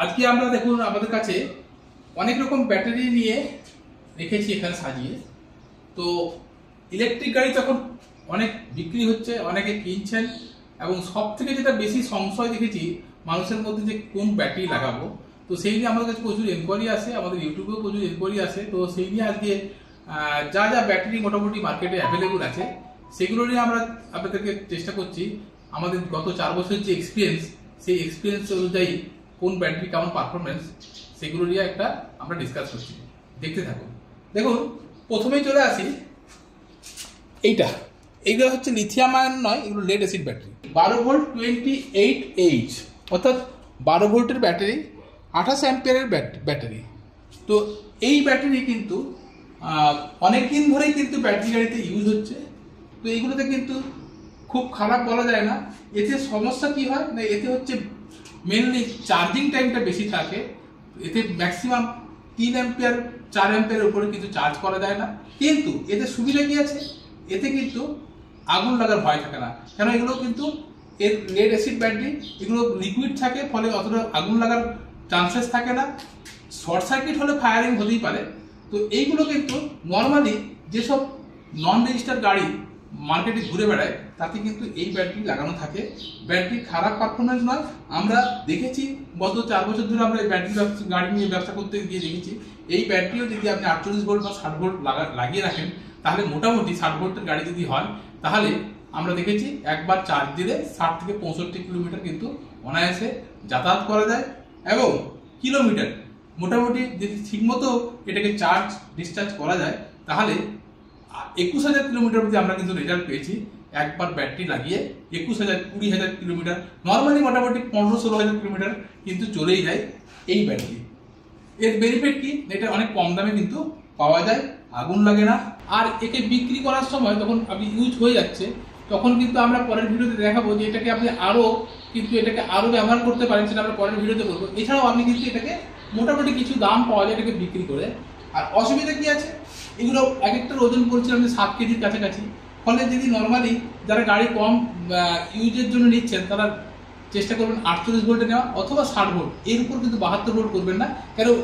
আজকে আমরা দেখুন আমাদের কাছে অনেক রকম ব্যাটারি নিয়ে রেখেছি এখানে সাজিয়ে। তো ইলেকট্রিক গাড়ি তখন অনেক বিক্রি হচ্ছে, অনেকে কিনছেন, এবং সব থেকে যেটা বেশি সংশয় দেখেছি মানুষের মধ্যে যে কোন ব্যাটারি লাগাবো। তো সেই নিয়ে আমাদের কাছে প্রচুর এনকোয়ারি আসে, আমাদের ইউটিউবেও প্রচুর এনকোয়ারি আসে। তো সেই নিয়ে আজকে যা যা ব্যাটারি মোটামুটি মার্কেটে অ্যাভেলেবল আছে সেগুলো নিয়ে আমরা আপনাদেরকে চেষ্টা করছি আমাদের গত 4 বছরের যে এক্সপিরিয়েন্স, সেই এক্সপিরিয়েন্স অনুযায়ী কোন ব্যাটারি কেমন পারফরমেন্স সেগুলো নিয়ে একটা আমরা ডিসকাস করছি। দেখতে থাকুন। দেখুন, প্রথমেই চলে আসি এইগুলো হচ্ছে লিথিয়াম আয়ন নয়, এগুলো lead acid battery. 12 volt 28H, অর্থাৎ 12 ভোল্টের ব্যাটারি, 28 অ্যাম্পিয়ারের ব্যাটারি। তো এই ব্যাটারি কিন্তু অনেক দিন ধরেই কিন্তু ব্যাটারি গাড়িতে ইউজ হচ্ছে। তো এইগুলোতে কিন্তু খুব খারাপ বলা যায় না। এতে সমস্যা কি হয় না, এতে হচ্ছে মেনলি চার্জিং টাইমটা বেশি থাকে। এতে ম্যাক্সিমাম 3 অ্যাম্পিয়ার 4 অ্যাম্পিয়ারের উপরে কিন্তু চার্জ করা যায় না। কিন্তু এতে সুবিধা কি আছে, এতে কিন্তু আগুন লাগার ভয় থাকে না। কেন, এগুলো কিন্তু এর লেড অ্যাসিড ব্যাটারি, এগুলো লিকুইড থাকে, ফলে অতটা আগুন লাগার চান্সেস থাকে না। শর্ট সার্কিট হলে ফায়ারিং হতেই পারে। তো এইগুলো কিন্তু নর্মালি যেসব নন রেজিস্টার গাড়ি মার্কেটে ঘুরে বেড়ায় তাতে কিন্তু এই ব্যাটারি লাগানো থাকে। ব্যাটারি খারাপ পারফরমেন্স নয়, আমরা দেখেছি গত 4 বছর ধরে আমরা এই ব্যাটারি গাড়ি নিয়ে ব্যবসা করতে গিয়ে দেখেছি এই ব্যাটারিও যদি আপনি 48 ভোল্ট বা 60 ভোল্ট লাগিয়ে রাখেন, তাহলে মোটামুটি 60 ভোল্টের গাড়ি যদি হয় তাহলে আমরা দেখেছি একবার চার্জ দিলে 60 থেকে 65 কিলোমিটার কিন্তু অনায়াসে যাতায়াত করা যায়। এবং কিলোমিটার মোটামুটি যদি ঠিকমতো এটাকে চার্জ ডিসচার্জ করা যায় তাহলে 21,000 কিলোমিটার অবধি আমরা কিন্তু রেজাল্ট পেয়েছি একবার ব্যাটারি লাগিয়ে। 21,000 20,000 কিলোমিটার, নর্মালি মোটামুটি 15-16,000 কিলোমিটার কিন্তু চলেই যায় এই ব্যাটারি। এর বেনিফিট কি, এটা অনেক কম দামে কিন্তু পাওয়া যায়, আগুন লাগে না। আর একে বিক্রি করার সময় যখন আপনি ইউজ হয়ে যাচ্ছে তখন কিন্তু আমরা পরের ভিডিওতে দেখাবো যে এটাকে আপনি এটাকে আরো ব্যবহার করতে পারেন, সেটা আমরা পরের ভিডিওতে বলবো। এছাড়াও আপনি কিন্তু এটাকে মোটামুটি কিছু দাম পাওয়া যায় এটাকে বিক্রি করে। আর অসুবিধা কি আছে, এগুলো এক একটার ওজন পড়ছে আপনি 7 কেজির কাছাকাছি। ফলে যদি নর্মালি যারা গাড়ি কম ইউজের জন্য নিচ্ছেন তারা চেষ্টা করবেন 48 ভোল্টে নেওয়া অথবা 60 ভোল্ট, এর উপর কিন্তু 72 ভোল্ট করবেন না। কারণ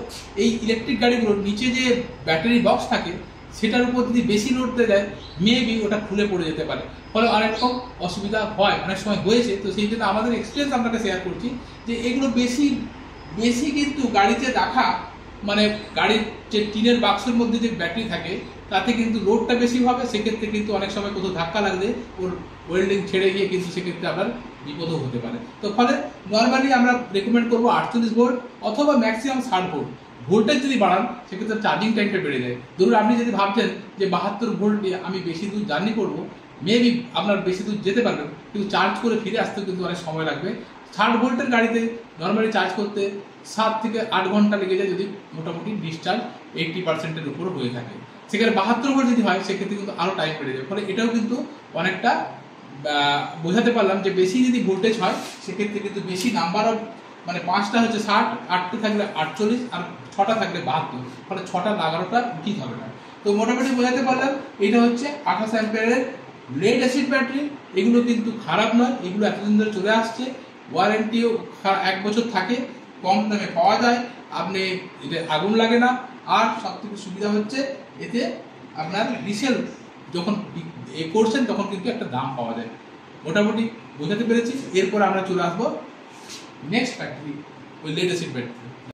এই ইলেকট্রিক গাড়িগুলোর নিচে যে ব্যাটারি বক্স থাকে সেটার উপর যদি বেশি লোড দেওয়া যায় মেবি ওটা খুলে পড়ে যেতে পারে, ফলে অনেক রকম অসুবিধা হয়, অনেক সময় হয়েছে। তো সেই জন্য আমাদের এক্সপিরিয়েন্স আপনাকে শেয়ার করছি যে এগুলো বেশি কিন্তু গাড়িতে রাখা, মানে গাড়ির যে টিনের বাক্সের মধ্যে যে ব্যাটারি থাকে তাতে কিন্তু লোডটা বেশি হবে। সেক্ষেত্রে কিন্তু অনেক সময় কোথাও ধাক্কা লাগলে ওর ওয়েল্ডিং ছেড়ে গিয়ে কিন্তু সেক্ষেত্রে আপনার বিপদও হতে পারে। তো ফলে নর্মালি আমরা রেকমেন্ড করবো 48 ভোল্ট অথবা ম্যাক্সিমাম 60 ভোল্ট। ভোল্টেজ যদি বাড়ান সেক্ষেত্রে চার্জিং টাইমটা বেড়ে যায়। ধরুন আপনি যদি ভাবছেন যে 72 ভোল্ট দিয়ে আমি বেশি দূর জার্নি করবো, মেবি আপনার বেশি দূর যেতে পারবেন, কিন্তু চার্জ করে ফিরে আসতেও কিন্তু অনেক সময় লাগবে। 60 ভোল্টের গাড়িতে নর্মালি চার্জ করতে 7 থেকে 8 ঘন্টা লেগে যায় যদি মোটামুটি ডিসচার্জ 80%-এর উপর হয়ে থাকে। সেখানে 72 ভোল্ট যদি হয় সেক্ষেত্রে কিন্তু আরও টাইম বেড়ে যায়। ফলে এটাও কিন্তু অনেকটা বোঝাতে পারলাম যে বেশি যদি ভোল্টেজ হয় সেক্ষেত্রে কিন্তু বেশি নাম্বার অফ, মানে 5টা হচ্ছে 60, 8টা থাকলে 48 আর 6টা থাকলে 72, ফলে 6টা লাগানোটা উচিত হবে না। তো মোটামুটি বোঝাতে পারলাম এটা হচ্ছে 28 অ্যাম্পিয়ারের লেড অ্যাসিড ব্যাটারি। এগুলো কিন্তু খারাপ নয়, এগুলো এতদিন ধরে চলে আসছে, ওয়ারেন্টিও 1 বছর থাকে, কম দামে পাওয়া যায়, আপনি এতে আগুন লাগে না। আর সব থেকে সুবিধা হচ্ছে এতে আপনার রিসেল যখন করছেন তখন কিন্তু একটা দাম পাওয়া যায়। মোটামুটি বোঝাতে পেরেছি। এরপর আমরা চলে আসবো নেক্সট ব্যাটারি, ওই লেড অ্যাসিড ব্যাটারি।